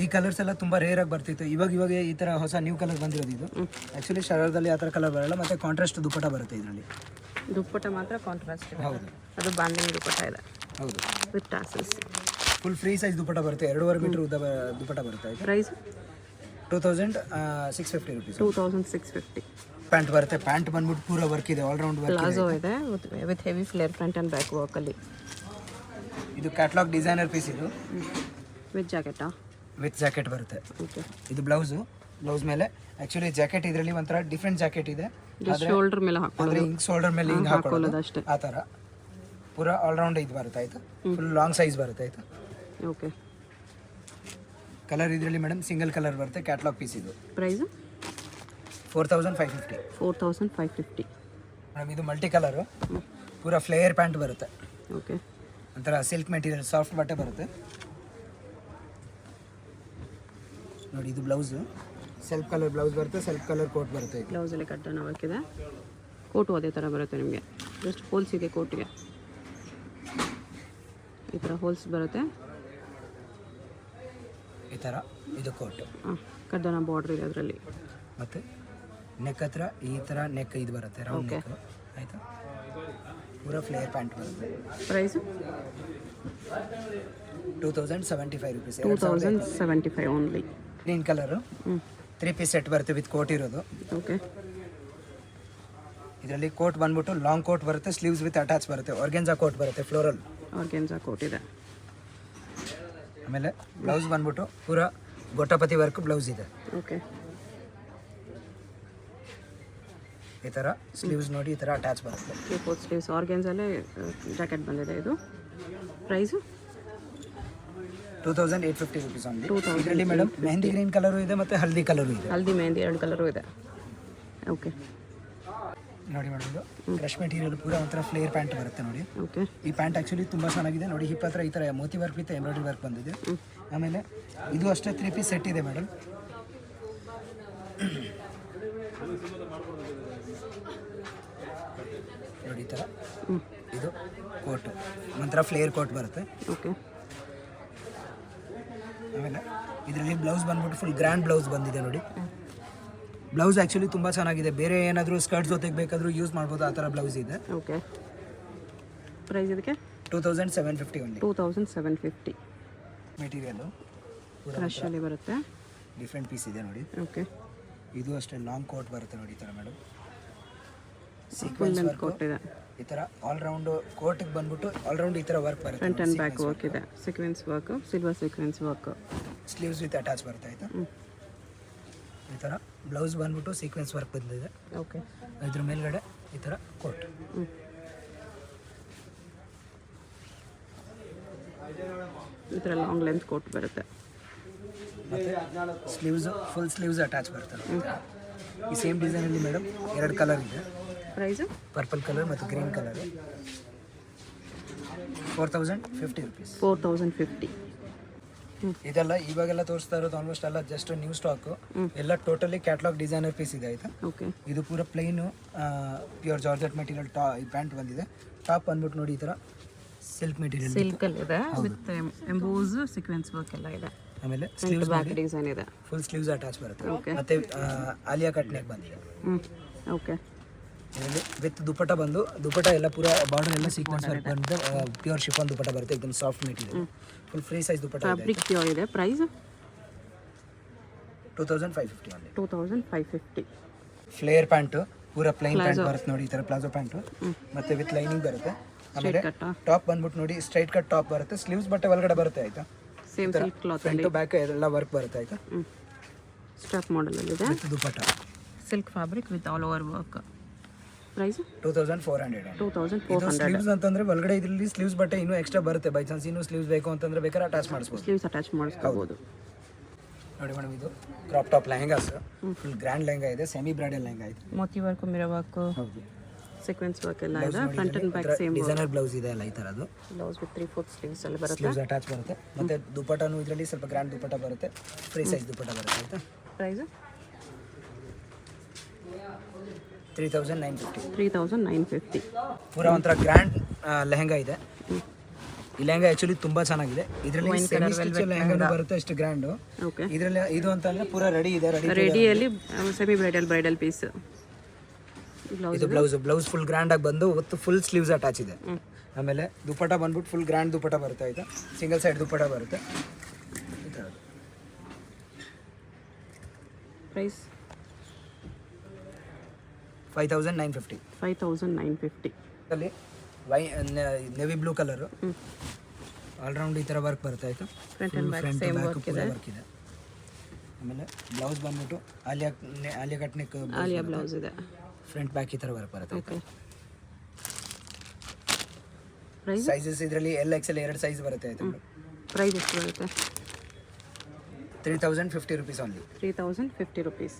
ಈ ಕಲರ್ಸ್ ಎಲ್ಲ ತುಂಬಾ ರೇರ್ ಆಗಿ ಬರ್ತಿತ್ತು, ಇವಾಗ ಈ ತರ ಹೊಸ ನ್ಯೂ ಕಲರ್ ಬಂದಿರೋದು. ಇದು ಆಕ್ಚುಲಿ ಶರಾರದಲ್ಲಿ ಆ ಥರ ಕಲರ್ ಬರಲ್ಲ. ಮತ್ತೆ ಕಾಂಟ್ರಾಸ್ಟ್ ದುಪ್ಪಟ್ಟ ಬರುತ್ತೆ ಇದರಲ್ಲಿ. ದುಪ್ಪಟ್ಟ ಮಾತ್ರ ಕಾಂಟ್ರಾಸ್ಟ್ ಇದೆ. ಹೌದು, ಅದು ಬಾಂಡಿಂಗ್ ದುಪ್ಪಟ್ಟ ಇದೆ. ಹೌದು, with tassels. Full free size dupatta ಬರುತ್ತೆ, 2.5 ಮೀಟರ್ ಉದ್ದ ದುಪ್ಪಟ್ಟ ಬರುತ್ತೆ. Price 2650 rupees. 2650. ಪ್ಯಾಂಟ್ ಬರುತ್ತೆ, ಪ್ಯಾಂಟ್ ಬಂದ್ಬಿಟ್ಟು ಪೂರ ವರ್ಕ್ ಇದೆ, ಆಲ್ ರೌಂಡ್ ವರ್ಕ್ ಪ್ಲಾಜೋ ಇದೆ with heavy flare front and back ವರ್ಕಲ್ಲಿ. ಇದು ಕ್ಯಾಟ್ಲಾಗ್ ಡಿಸೈನರ್ ಪೀಸ್. ಇದು ವಿತ್ ಜಾಕೆಟಾ? ವಿತ್ ಜಾಕೆಟ್ ಬರುತ್ತೆ. ಓಕೆ. ಇದು ಬ್ಲೌಸ್ ಮೇಲೆ ಆಕ್ಚುಲಿ ಜಾಕೆಟ್ ಇದರಲ್ಲಿ ಒಂಥರ ಡಿಫ್ರೆಂಟ್ ಜಾಕೆಟ್ ಇದೆ, ಶೋಲ್ಡರ್ ಮೇಲೆ ಹಾಕೊಳ್ಳೋದು, ಹಿಂಗ್ ಶೋಲ್ಡರ್ ಮೇಲೆ ಹಿಂಗ್ ಹಾಕೊಳ್ಳೋದು ಅಷ್ಟೇ. ಆ ಥರ ಪೂರ ಆಲ್ ರೌಂಡ್ ಇದು ಬರುತ್ತೆ. ಆಯ್ತಾ, ಫುಲ್ ಲಾಂಗ್ ಸೈಜ್ ಬರುತ್ತೆ. ಆಯ್ತಾ, ಓಕೆ. ಕಲರ್ ಇದರಲ್ಲಿ ಮೇಡಮ್ ಸಿಂಗಲ್ ಕಲರ್ ಬರುತ್ತೆ, ಕ್ಯಾಟ್ಲಾಗ್ ಪೀಸ್. ಇದು ಪ್ರೈಸು 4550. 4550. ಮೇಡಮ್ ಇದು ಮಲ್ಟಿ ಕಲರು, ಪೂರ ಫ್ಲೇಯರ್ ಪ್ಯಾಂಟ್ ಬರುತ್ತೆ. ಓಕೆ. ಒಂಥರ ಸಿಲ್ಕ್ ಮೆಟೀರಿಯಲ್, ಸಾಫ್ಟ್ ಬಟ್ಟೆ ಬರುತ್ತೆ ನೋಡಿ. ಇದು ಬ್ಲೌಸು ಸೆಲ್ಫ್ ಕಲರ್ ಬ್ಲೌಸ್ ಬರುತ್ತೆ, ಸೆಲ್ಫ್ ಕಲರ್ ಕೋಟ್ ಬರುತ್ತೆ. ಬ್ಲೌಸಲ್ಲಿ ಕಟ್ಟನ ಹಾಕಿದೆ, ಕೋಟು ಅದೇ ಥರ ಬರುತ್ತೆ ನಿಮಗೆ. ಜಸ್ಟ್ ಹೋಲ್ಸ್ ಇದೆ ಕೋಟಿಗೆ, ಈ ಥರ ಹೋಲ್ಸ್ ಬರುತ್ತೆ. ಈ ಥರ ಇದು ಕೋಟ್, ಕಡ್ಡನ ಬಾರ್ಡ್ರ್ ಇದೆ ಅದರಲ್ಲಿ. ಮತ್ತು ನೆಕ್ ಹತ್ರ ಈ ಥರ ನೆಕ್ ಇದು ಬರುತ್ತೆ, ರೌಂಡ್ ನೆಕ್. ಆಯಿತಾ, ಪೂರ ಫ್ಲೇಯರ್ ಪ್ಯಾಂಟ್ ಬರುತ್ತೆ. Price 2075 rupees. 2075 only. Green colour 3 piece set ಬರುತ್ತೆ ವಿತ್ ಕೋಟ್ ಇರೋದು. ಓಕೆ. ಇದರಲ್ಲಿ ಕೋಟ್ ಬಂದ್ಬಿಟ್ಟು ಲಾಂಗ್ ಕೋಟ್ ಬರುತ್ತೆ, ಸ್ಲೀವ್ಸ್ ವಿತ್ ಅಟ್ಯಾಚ್ ಬರುತ್ತೆ, ಆರ್ಗೆನ್ಜಾ ಕೋಟ್ ಬರುತ್ತೆ, ಫ್ಲೋರಲ್ ಆರ್ಗೆನ್ಜಾ ಕೋಟ್ ಇದೆ. ಆಮೇಲೆ ಬ್ಲೌಸ್ ಬಂದ್ಬಿಟ್ಟು ಪೂರ ಗೊಟ್ಟಪತಿ ವರ್ಕ್ ಬ್ಲೌಸ್ ಇದೆ. ಓಕೆ. ಈ ಥರ ಸ್ಲೀವ್ಸ್ ನೋಡಿ, ಈ ಥರ ಅಟ್ಯಾಚ್ ಬರುತ್ತೆ. 4 ಸ್ಲೀವ್ಸ್ ಆರ್ಗೆನ್ಜಾಲೇ ಜಾಕೆಟ್ ಬಂದಿದೆ. ಇದು ಪ್ರೈಸು 2850 rupees ಓನ್ಲಿ. ಇದರಲ್ಲಿ ಮೇಡಮ್ ಮೆಹಂದಿ ಗ್ರೀನ್ ಕಲರು ಇದೆ, ಮತ್ತು ಹಲ್ದಿ ಕಲರು ಇದೆ. ಹಲ್ದಿ ಮೆಹಂದಿ 2 ಕಲರು ಇದೆ. ಓಕೆ. ನೋಡಿ ಮೇಡಮ್, ಇದು ಕ್ರಶ್ ಮೆಟೀರಿಯಲ್ ಪೂರ ಒಂಥರ ಫ್ಲೇರ್ ಪ್ಯಾಂಟ್ ಬರುತ್ತೆ ನೋಡಿ. ಓಕೆ. ಈ ಪ್ಯಾಂಟ್ ಆ್ಯಕ್ಚುಲಿ ತುಂಬ ಚೆನ್ನಾಗಿದೆ ನೋಡಿ. ಹಿಪ್ ಹತ್ರ ಈ ಥರ Moti work with embroidery work ಬಂದಿದೆ. ಆಮೇಲೆ ಇದು ಅಷ್ಟೇ 3 ಪೀಸ್ ಸೆಟ್ ಇದೆ ಮೇಡಮ್. ನೋಡಿ ಈ ಥರ ಇದು ಕೋಟ್, ಒಂಥರ ಫ್ಲೇರ್ ಕೋಟ್ ಬರುತ್ತೆ. ಓಕೆ. ಆಮೇಲೆ ಇದರಲ್ಲಿ ಬ್ಲೌಸ್ ಬಂದ್ಬಿಟ್ಟು ಫುಲ್ ಗ್ರ್ಯಾಂಡ್ ಬ್ಲೌಸ್ ಬಂದಿದೆ ನೋಡಿ. ಬ್ಲೌಸ್ ಆ್ಯಕ್ಚುಲಿ ತುಂಬ ಚೆನ್ನಾಗಿದೆ, ಬೇರೆ ಏನಾದರೂ ಸ್ಕರ್ಟ್ ಜೊತೆಗೆ ಬೇಕಾದರೂ ಯೂಸ್ ಮಾಡ್ಬೋದು, ಆ ಥರ ಬ್ಲೌಸ್ ಇದೆ. ಓಕೆ. ಪ್ರೈಸ್ ಇದಕ್ಕೆ 2750 ಓನ್ಲಿ. 2750. ಮೆಟೀರಿಯಲ್ಲು ಕ್ರಶಲ್ಲಿ ಬರುತ್ತೆ, ಡಿಫ್ರೆಂಟ್ ಪೀಸ್ ಇದೆ ನೋಡಿ. ಓಕೆ. ಇದು ಅಷ್ಟೇ ಲಾಂಗ್ ಕೋಟ್ ಬರುತ್ತೆ ನೋಡಿ, ಈ ಥರ ಮೇಡಮ್. ಫುಲ್ ಲೆಂತ್ ಕೋಟ್ ಇದೆ, ಈ ಥರ ಆಲ್ ರೌಂಡ್ ಕೋಟಿಗೆ ಬಂದ್ಬಿಟ್ಟು ಆಲ್ ರೌಂಡ್ ಈ ಥರ ವರ್ಕ್ ಬರುತ್ತೆ. ಫ್ರಂಟ್ ಆ್ಯಂಡ್ ಬ್ಯಾಕ್ ವರ್ಕ್ ಇದೆ, sequence work, silver sequence work. Sleeves with attach ಬರುತ್ತೆ. ಆಯಿತಾ, ಈ ಥರ ಬ್ಲೌಸ್ ಬಂದ್ಬಿಟ್ಟು ಸೀಕ್ವೆನ್ಸ್ ವರ್ಕ್ ಬಂದಿದೆ. ಓಕೆ. ಇದ್ರ ಮೇಲ್ಗಡೆ ಈ ಥರ ಕೋಟ್. ಈ ಥರ ಲಾಂಗ್ ಲೆಂತ್ ಕೋಟ್ ಬರುತ್ತೆ. ಮತ್ತು ಸ್ಲೀವ್ಸ್ ಫುಲ್ ಸ್ಲೀವ್ಸ್ ಅಟ್ಯಾಚ್ ಬರುತ್ತೆ. ಈ ಸೇಮ್ ಡಿಸೈನಲ್ಲಿ ಮೇಡಮ್ 2 ಕಲರ್ ಇದೆ. ಪ್ರೈಸು ಪರ್ಪಲ್ ಕಲರ್ ಮತ್ತು ಗ್ರೀನ್ ಕಲರ್. 4050 rupees. 4050. ಇದೆಲ್ಲ ಇವಾಗೆಲ್ಲ ತೋರಿಸ್ತಾ ಇರೋದು ಆಲ್ಮೋಸ್ಟ್ ಎಲ್ಲ ಜಸ್ಟ್ ನ್ಯೂ ಸ್ಟಾಕು, ಎಲ್ಲ ಟೋಟಲಿ ಕ್ಯಾಟ್ಲಾಗ್ ಡಿಸೈನರ್ ಪೀಸ್ ಇದೆ. ಆಯಿತಾ, ಓಕೆ. ಇದು ಪೂರ ಪ್ಲೈನು ಪ್ಯೂರ್ ಜಾರ್ಜೆಟ್ ಮೆಟೀರಿಯಲ್ ಈ ಪ್ಯಾಂಟ್ ಬಂದಿದೆ. ಟಾಪ್ ಬಂದ್ಬಿಟ್ಟು ನೋಡಿ ಈ ಥರ ಸಿಲ್ಕ್ ಮೆಟೀರಿಯಲ್, ಸಿಲ್ಕಲ್ಲಿ ಇದೆ ವಿತ್ ಎಂಬೋಸ್ ಸೀಕ್ವೆನ್ಸ್ ವರ್ಕ್ ಎಲ್ಲ ಇದೆ. ಆಮೇಲೆ ಸ್ಲೀವ್ಸ್ ಬ್ಯಾಕ್ ಡಿಸೈನ್ ಇದೆ. ಫುಲ್ ಸ್ಲೀವ್ಸ್ ಅಟ್ಯಾಚ್ ಬರುತ್ತೆ. ಮತ್ತೆ ಆಲಿಯಾ ಕಟ್ ನೆಕ್ ಬಂದಿದೆ. ಓಕೆ. ಇದರಲ್ಲಿ ವಿತ್ ದುಪಟ್ಟ ಬಂದು ದುಪಟ್ಟ ಎಲ್ಲ ಪೂರ ಬಾರ್ಡರ್ ಎಲ್ಲ ಸೀಕ್ವೆನ್ಸ್ ವರ್ಕ್ ಬಂದು ಪ್ಯೂರ್ ಶಿಫಾನ್ ದುಪಟ್ಟ ಬರುತ್ತೆ. एकदम soft material, full free size dupatta ಇದೆ. ಫ್ಯಾಬ್ರಿಕ್ ಪ್ಯೂರ್ ಇದೆ. Price 2550 only. 2550. ಫ್ಲೇರ್ ಪ್ಯಾಂಟ್ ಪೂರ ಪ್ಲೈನ್ ಪ್ಯಾಂಟ್ ಬರುತ್ತೆ ನೋಡಿ, ಈ ತರ ಪ್ಲಾಜೋ ಪ್ಯಾಂಟ್ ಮತ್ತೆ ವಿತ್ ಲೈನಿಂಗ್ ಬರುತ್ತೆ. ಆಮೇಲೆ ಟಾಪ್ ಬಂದ್ಬಿಟ್ಟು ನೋಡಿ ಸ್ಟ್ರೈಟ್ ಕಟ್ ಟಾಪ್ ಬರುತ್ತೆ. ಸ್ಲೀವ್ಸ್ ಬಟ್ಟೆ ಒಳಗಡೆ ಬರುತ್ತೆ ಆಯ್ತಾ. Same silk cloth front back ಎಲ್ಲ ವರ್ಕ್ ಬರುತ್ತೆ ಆಯ್ತಾ. ಸ್ಟ್ರಾಪ್ ಮಾಡೆಲ್ ಅಲ್ಲಿ ಇದೆ. With dupatta silk fabric with all over work. Price 2400. 2400. Sleeves ಅಂತಂದ್ರೆ ಒಳಗಡೆ ಇದರಲ್ಲಿ ಸ್ಲೀವ್ಸ್ ಬಟ್ಟೆ ಇನ್ನೂ ಎಕ್ಸ್ಟ್ರಾ ಬರುತ್ತೆ. ಬೈ ಚಾನ್ಸ್ ಇನ್ನೂ ಸ್ಲೀವ್ಸ್ ಬೇಕು ಅಂತಂದ್ರೆ ಬೇಕಾದ್ರೆ ಅಟ್ಯಾಚ್ ಮಾಡಿಸ್ಬೋದು. ಸ್ಲೀವ್ಸ್ ಅಟ್ಯಾಚ್ ಮಾಡಿಸ್ಕೋಬಹುದು ನೋಡಿ ಮೇಡಮ್. ಇದು crop top lehengas, full grand lehenga ಇದೆ. ಸೆಮಿ ಬ್ರೈಡಲ್ ಲೆಹಂಗಾ ಇದೆ. ಮೋತಿ ವರ್ಕ್, ಮಿರರ್ ವರ್ಕ್, ಹೌದು, ಸೀಕ್ವೆನ್ಸ್ ವರ್ಕ್ ಎಲ್ಲ ಇದೆ. Front and back same designer blouse ಇದೆ ಅಲ್ಲ ಈ ತರದ್ದು. ಬ್ಲೌಸ್ ವಿತ್ 3/4 ಸ್ಲೀವ್ಸ್ ಅಲ್ಲಿ ಬರುತ್ತೆ. ಸ್ಲೀವ್ಸ್ ಅಟ್ಯಾಚ್ ಬರುತ್ತೆ. ಮತ್ತೆ ದುಪಟ್ಟನು ಇದರಲ್ಲಿ ಸ್ವಲ್ಪ ಗ್ರ್ಯಾಂಡ್ ದುಪಟ್ಟ ಬರುತ್ತೆ. ಫ್ರೀ ಸೈಜ್ ದುಪಟ್ಟ ಬರುತ್ತೆ ಆಯ್ತಾ. ಪ್ರೈಸ್ 3950. 3950. ಪೂರ ಒಂಥರ ಗ್ರ್ಯಾಂಡ್ ಲೆಹಂಗಾ ಇದೆ. ಈ ಲೆಹಂಗಾ ಆಕ್ಚುಲಿ ತುಂಬಾ ಚೆನ್ನಾಗಿದೆ. ಇದರಲ್ಲಿ ಸೆಮಿ ಸ್ಟಿಚ್ ಲೆಹಂಗಾ ಬರುತ್ತೆ ಅಷ್ಟು ಗ್ರ್ಯಾಂಡ್. ಓಕೆ. ಇದರಲ್ಲಿ ಇದು ಅಂತಂದ್ರೆ ಪೂರ ರೆಡಿ ಇದೆ. ರೆಡಿಯಲ್ಲಿ ಸೆಮಿ ಬ್ರೈಡಲ್ ಪೀಸ್. ಇದು ಬ್ಲೌಸ್ ಫುಲ್ ಗ್ರ್ಯಾಂಡ್ ಆಗಿ ಬಂದು ಒತ್ತು ಫುಲ್ ಸ್ಲೀವ್ಸ್ ಅಟ್ಯಾಚ್ ಇದೆ. ಆಮೇಲೆ ದುಪಟ್ಟ ಬಂದ್ಬಿಟ್ಟು ಫುಲ್ ಗ್ರ್ಯಾಂಡ್ ದುಪಟ್ಟ ಬರುತ್ತೆ ಆಯ್ತಾ. ಸಿಂಗಲ್ ಸೈಡ್ ದುಪಟ್ಟ ಬರುತ್ತೆ. ಪ್ರೈಸ್ 5950. 5950. ಅಲ್ಲಿ ನೆವಿ ಬ್ಲೂ ಕಲರ್ ಆಲ್ರೌಂಡ್ ಈ ತರ ವರ್ಕ್ ಬರುತ್ತೆ ಆಯ್ತಾ. Front and back same work ಇದೆ. ಆಮೇಲೆ ಬ್ಲೌಸ್ ಬಂದ್ಬಿಟ್ಟು Alia cut neck Alia blouse ಇದೆ. ಫ್ರಂಟ್ ಬ್ಯಾಕ್ ಈ ತರ ವರ್ಕ್ ಬರುತ್ತೆ. ಓಕೆ. ಪ್ರೈಸ್ ಸೈಜಸ್ ಇದರಲ್ಲಿ LXL 2 ಸೈಜ್ ಬರುತ್ತೆ ಆಯ್ತಾ. ಪ್ರೈಸ್ ಎಷ್ಟು ಬರುತ್ತೆ? 3050 rupees only. 3050 rupees.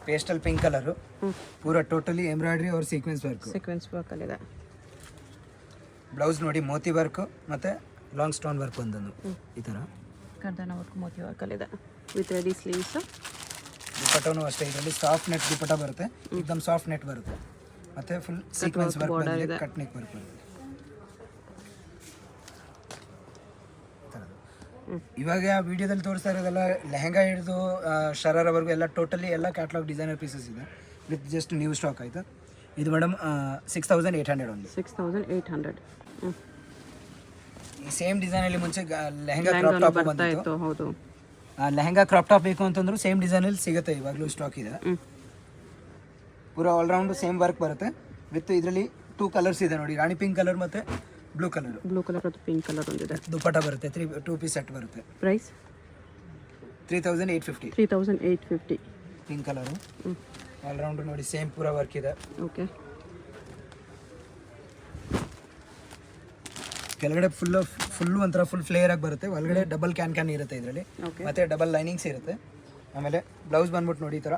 Pastel pink colour ಪೂರ ಟೋಟಲಿ ಎಂಬ್ರಾಯ್ಡ್ರಿ और ಸೀಕ್ವೆನ್ಸ್ ವರ್ಕ್. ಸೀಕ್ವೆನ್ಸ್ ವರ್ಕ್ ಅಲ್ಲಿ ಇದೆ. ಬ್ಲೌಸ್ ನೋಡಿ ಮೋತಿ ವರ್ಕ್ ಮತ್ತೆ ಲಾಂಗ್ ಸ್ಟೋನ್ ವರ್ಕ್ ಬಂದದ್ದು ಈ ತರ. ಕರ್ದಾನ ವರ್ಕ್ ಮೋತಿ ವರ್ಕ್ ಅಲ್ಲಿ ಇದೆ ವಿತ್ ರೆಡಿ ಸ್ಲೀವ್ಸ್. ದುಪಟ್ಟನು ಅಷ್ಟೇ ಇದರಲ್ಲಿ ಸಾಫ್ಟ್ ನೆಟ್ ದುಪಟ್ಟ ಬರುತ್ತೆ. एकदम ಸಾಫ್ಟ್ ನೆಟ್ ಬರುತ್ತೆ. ಮತ್ತೆ ಫುಲ್ ಸೀಕ್ವೆನ್ಸ್ ವರ್ಕ್ ಬಂದಿದೆ. ಕಟ್ ನೆಕ್ ವರ್ಕ್ ಬರುತ್ತೆ. ಇವಾಗ ವಿಡಿಯೋದಲ್ಲಿ ತೋರಿಸ್ತಾ ಇರೋದೆಲ್ಲ ಲೆಹಂಗಾ ಹಿಡಿದು ಶರಾರವರೆಗೂ ಎಲ್ಲ ಟೋಟಲಿ ಎಲ್ಲ ಕ್ಯಾಟ್ಲಾಗ್ ಡಿಸೈನರ್ ಪೀಸಸ್ ಇದೆ ವಿತ್ ಜಸ್ಟ್ ನ್ಯೂ ಸ್ಟಾಕ್ ಆಯ್ತಾ. ಇದು ಮೇಡಮ್ 6800 ಓನ್ಲಿ. 6800. ಈ ಸೇಮ್ ಡಿಸೈನಲ್ಲಿ ಮುಂಚೆ ಲೆಹಂಗಾ ಕ್ರಾಪ್ ಟಾಪ್ ಬಂದಿತ್ತು. ಹೌದು. ಲೆಹಂಗಾ ಕ್ರಾಪ್ ಟಾಪ್ ಬೇಕು ಅಂತಂದ್ರು ಸೇಮ್ ಡಿಸೈನಲ್ಲಿ ಸಿಗುತ್ತೆ. ಇವಾಗಲೂ ಸ್ಟಾಕ್ ಇದೆ. ಪೂರ ಆಲ್ರೌಂಡ್ ಸೇಮ್ ವರ್ಕ್ ಬರುತ್ತೆ. ವಿತ್ ಇದರಲ್ಲಿ 2 ಕಲರ್ಸ್ ಇದೆ ನೋಡಿ, ರಾಣಿ ಪಿಂಕ್ ಕಲರ್ ಮತ್ತೆ ಬ್ಲೂ ಕಲರ್ ಮತ್ತು ಪಿಂಕ್ ಕಲರ್ ಒಂದಿದೆ. ದುಪಟ್ಟ ಬರುತ್ತೆ. 2 ಪೀಸ್ ಸೆಟ್ ಬರುತ್ತೆ. ಪ್ರೈಸ್ 3850. 3850. ಪಿಂಕ್ ಕಲರು ಆಲ್ರೌಂಡ್ ನೋಡಿ ಸೇಮ್ ಪೂರ ವರ್ಕ್ ಇದೆ. ಓಕೆ. ಕೆಳಗಡೆ ಫುಲ್ಲು ಒಂಥರ ಫುಲ್ ಫ್ಲೇಯರ್ ಆಗಿ ಬರುತ್ತೆ. ಒಳಗಡೆ ಡಬಲ್ ಕ್ಯಾನ್ ಇರುತ್ತೆ ಇದರಲ್ಲಿ. ಮತ್ತೆ ಡಬಲ್ ಲೈನಿಂಗ್ಸ್ ಇರುತ್ತೆ. ಆಮೇಲೆ ಬ್ಲೌಸ್ ಬಂದ್ಬಿಟ್ಟು ನೋಡಿ ಈ ಥರ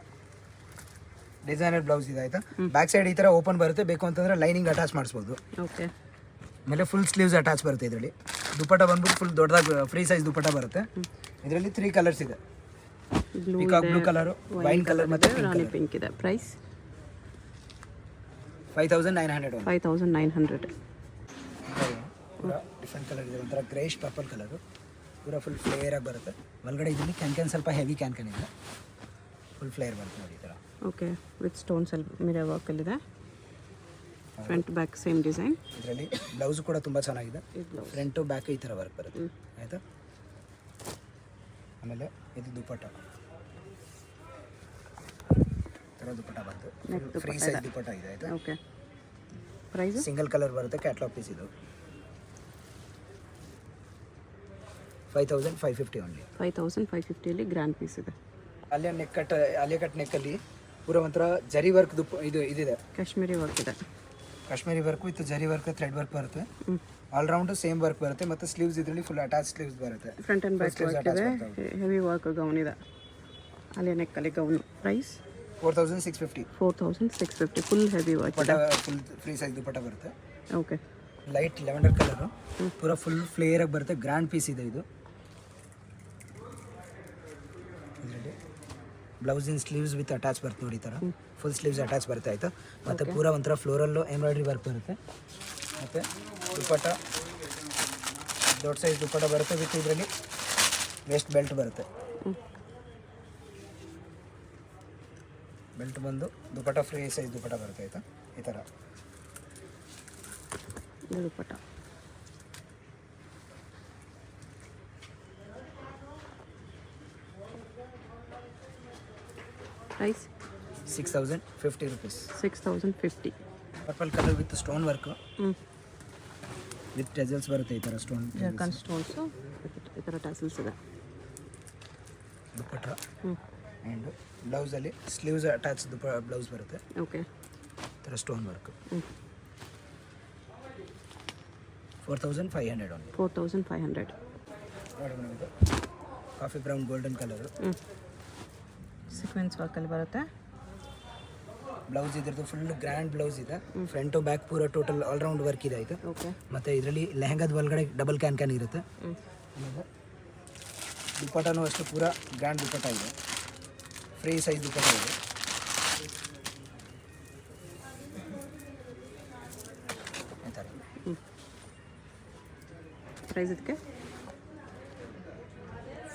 ಡಿಸೈನರ್ ಬ್ಲೌಸ್ ಇದೆ ಆಯ್ತಾ. ಬ್ಯಾಕ್ ಸೈಡ್ ಈ ಥರ ಓಪನ್ ಬರುತ್ತೆ. ಬೇಕು ಅಂತಂದ್ರೆ ಲೈನಿಂಗ್ ಅಟ್ಯಾಚ್ ಮಾಡಿಸ್ಬೋದು. ಓಕೆ. ಆಮೇಲೆ ಫುಲ್ ಸ್ಲೀವ್ಸ್ ಅಟ್ಯಾಚ್ ಬರುತ್ತೆ ಇದರಲ್ಲಿ. ದುಪಟ್ಟ ಬಂದ್ಬಿಟ್ಟು ಫುಲ್ ದೊಡ್ಡದಾಗಿ ಫ್ರೀ ಸೈಜ್ ದುಪಟ್ಟ ಬರುತ್ತೆ. ಇದರಲ್ಲಿ 3 ಕಲರ್ಸ್ ಇದೆ. Peacock blue colour, wine colour ಮತ್ತೆ ರಾಣಿ ಪಿಂಕ್ ಇದೆ. ಪ್ರೈಸ್ 5900. 5900. ಪೂರ ಡಿಫ್ರೆಂಟ್ ಕಲರ್ ಇದೆ. ಒಂಥರ ಗ್ರೇಶ್ ಪರ್ಪಲ್ ಕಲರು ಪೂರ ಫುಲ್ ಫ್ಲೇಯರ್ ಆಗಿ ಬರುತ್ತೆ. ಒಳಗಡೆ ಇದರಲ್ಲಿ ಕ್ಯಾನ್ ಸ್ವಲ್ಪ ಹೆವಿ ಕ್ಯಾನ್ ಇದೆ. ಫುಲ್ ಫ್ಲೇಯರ್ ಬರುತ್ತೆ ನೋಡಿ ಈ ಥರ. ಓಕೆ. ವಿತ್ ಸ್ಟೋನ್ಸ್ ಅಲ್ಲಿ ಮಿರರ್ ವರ್ಕ್ ಅಲ್ಲಿ ಇದೆ. Front back same design. ಇದರಲ್ಲಿ ಬ್ಲೌಸ್ ಕೂಡ ತುಂಬ ಚೆನ್ನಾಗಿದೆ. ಫ್ರಂಟು ಬ್ಯಾಕ್ ಈ ಥರ ವರ್ಕ್ ಬರುತ್ತೆ ಆಯಿತಾ. ಆಮೇಲೆ ಇದು ದುಪಟ್ಟ ಥರ ದುಪಟ್ಟ ಬಂತು. ಫ್ರೀ ಸೈಜ್ ದುಪಟ್ಟ ಇದೆ ಆಯಿತಾ. ಓಕೆ. ಪ್ರೈಸ್ ಸಿಂಗಲ್ ಕಲರ್ ಬರುತ್ತೆ. ಕ್ಯಾಟ್ಲಾಗ್ ಪೀಸ್ ಇದು 5550 ಓನ್ಲಿ. 5550 ಅಲ್ಲಿ ಗ್ರ್ಯಾಂಡ್ ಪೀಸ್ ಇದೆ. ಆಲಿಯಾ ಕಟ್ ನೆಕ್ಕಲ್ಲಿ ಪೂರ ಒಂಥರ ಜರಿ ವರ್ಕ್ ಇದಿದೆ. ಕಾಶ್ಮೀರಿ ವರ್ಕ್ ಇದೆ. Kashmiri work with zari work thread work ಬರುತ್ತೆ. ಆಲ್ರೌಂಡ್ ಸೇಮ್ ವರ್ಕ್ ಬರುತ್ತೆ. ಮತ್ತು ಸ್ಲೀವ್ಸ್ ಇದರಲ್ಲಿ ಫುಲ್ ಅಟ್ಯಾಚ್ ಸ್ಲೀವ್ಸ್ ಬರುತ್ತೆ. ಫ್ರಂಟ್ ಆ್ಯಂಡ್ ಬ್ಯಾಕ್ ವರ್ಕ್ ಇದೆ. ಹೆವಿ ವರ್ಕ್ ಗೌನ್ ಇದೆ. ಅಲ್ಲಿ ನೆಕ್ಕಲ್ಲಿ gown. Price 4650. 4650. Full heavy work ಇದೆ. ಫುಲ್ ಫ್ರೀ ಸೈಜ್ ದುಪಟ್ಟ ಬರುತ್ತೆ. ಓಕೆ. ಲೈಟ್ ಲೆವೆಂಡರ್ ಕಲರು ಪೂರ ಫುಲ್ ಫ್ಲೇಯರ್ ಆಗಿ ಬರುತ್ತೆ. ಗ್ರ್ಯಾಂಡ್ ಪೀಸ್ ಇದೆ ಇದು. ಇದರಲ್ಲಿ blouse in sleeves with attach ಬರುತ್ತೆ ನೋಡಿ ಈ ಥರ. ಫುಲ್ ಸ್ಲೀವ್ಸ್ ಅಟ್ಯಾಚ್ ಬರುತ್ತೆ ಆಯಿತಾ. ಮತ್ತು ಪೂರ ಒಂಥರ ಫ್ಲೋರಲ್ಲು ಎಂಬ್ರಾಯ್ಡ್ರಿ ವರ್ಕ್ ಬರುತ್ತೆ. ಮತ್ತು ದುಪಟ್ಟ ದೊಡ್ಡ ಸೈಜ್ ದುಪಟ್ಟ ಬರುತ್ತೆ. ವಿತ್ ಇದರಲ್ಲಿ ವೆಸ್ಟ್ ಬೆಲ್ಟ್ ಬರುತ್ತೆ. ಬೆಲ್ಟ್ ಬಂದು ದುಪಟ್ಟ ಫ್ರೀ ಸೈಜ್ ದುಪಟ್ಟ ಬರುತ್ತೆ ಆಯಿತಾ, ಈ ಥರ. Dupatta price 6050 rupees. 6050. Purple colour with stone work with tassels ಬರುತ್ತೆ ಈ ಥರ ಸ್ಟೋನ್ ಜರ್ಕನ್ ಸ್ಟೋನ್ಸು ಈ ಥರ ಟಸಲ್ಸ್ ಇದೆ. ದುಪಟ್ಟ ಆ್ಯಂಡ್ ಬ್ಲೌಸಲ್ಲಿ ಸ್ಲೀವ್ಸ್ ಅಟ್ಯಾಚ್ ಬ್ಲೌಸ್ ಬರುತ್ತೆ. ಓಕೆ. ಈ ಥರ ಸ್ಟೋನ್ ವರ್ಕು 4500 ಓನ್ಲಿ. 4500. ನೋಡಿ ಮೇಡಮ್, ಇದು coffee brown golden colour. Sequence ವರ್ಕಲ್ಲಿ ಬರುತ್ತೆ. ಬ್ಲೌಸ್ ಇದ್ರದ್ದು ಫುಲ್ ಗ್ರ್ಯಾಂಡ್ ಬ್ಲೌಸ್ ಇದೆ. ಫ್ರಂಟ್ ಟು ಬ್ಯಾಕ್ ಪೂರ ಟೋಟಲ್ ಆಲ್ರೌಂಡ್ ವರ್ಕ್ ಇದೆ ಆಯಿತು. ಓಕೆ. ಮತ್ತು ಇದರಲ್ಲಿ ಲೆಹಂಗಾದ ಒಳಗಡೆ ಡಬಲ್ ಕ್ಯಾನ್ ಇರುತ್ತೆ. ಆಮೇಲೆ ದುಪಟ್ಟನೂ ಅಷ್ಟು ಪೂರ ಗ್ರ್ಯಾಂಡ್ ದುಪಟ್ಟ ಇದೆ, ಫ್ರೀ ಸೈಜ್ ದುಪಟ್ಟ ಇದೆ. ಈ ಥರ ಪ್ರೈಸ್ ಇದಕ್ಕೆ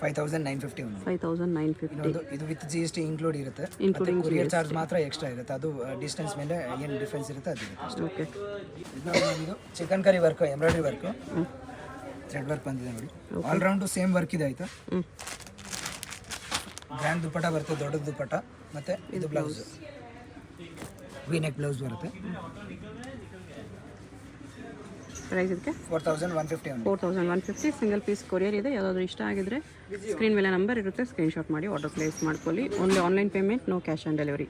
5950 ಒಂದು. 5950. ಇನ್ನೊಂದು ಇದು ವಿತ್ GST ಇನ್ಕ್ಲೂಡ್ ಇರುತ್ತೆ. Including ಕೊರಿಯರ್ ಚಾರ್ಜ್ ಮಾತ್ರ ಎಕ್ಸ್ಟ್ರಾ ಇರುತ್ತೆ, ಅದು ಡಿಸ್ಟೆನ್ಸ್ ಮೇಲೆ ಏನು ಡಿಫ್ರೆನ್ಸ್ ಇರುತ್ತೆ ಅದು ಇರುತ್ತೆ ಅಷ್ಟೇ. ಓಕೆ. ಇದು chicken curry work, embroidery work, thread work ಬಂದಿದೆ ನೋಡಿ. ಆಲ್ರೌಂಡು ಸೇಮ್ ವರ್ಕ್ ಇದೆ ಆಯಿತಾ. ಗ್ರ್ಯಾಂಡ್ ದುಪಟ್ಟ ಬರುತ್ತೆ, ದೊಡ್ಡ ದುಪಟ್ಟ. ಮತ್ತು ಇದು ಬ್ಲೌಸ್ ವಿ ನೆಕ್ ಬ್ಲೌಸ್ ಬರುತ್ತೆ. ಪ್ರೈಸ್ ಇದಕ್ಕೆ 4150 ಒಂದು. 4150. ಸಿಂಗಲ್ ಪೀಸ್ ಕೊರಿಯರ್ ಇದೆ. ಯಾವುದಾದ್ರೂ ಇಷ್ಟ ಆಗಿದ್ರೆ ಸ್ಕ್ರೀನ್ ಮೇಲೆ ನಂಬರ್ ಇರುತ್ತೆ, ಸ್ಕ್ರೀನ್ಶಾಟ್ ಮಾಡಿ ಆರ್ಡರ್ ಪ್ಲೇಸ್ ಮಾಡ್ಕೊಳ್ಳಿ. Only online payment, no cash on delivery.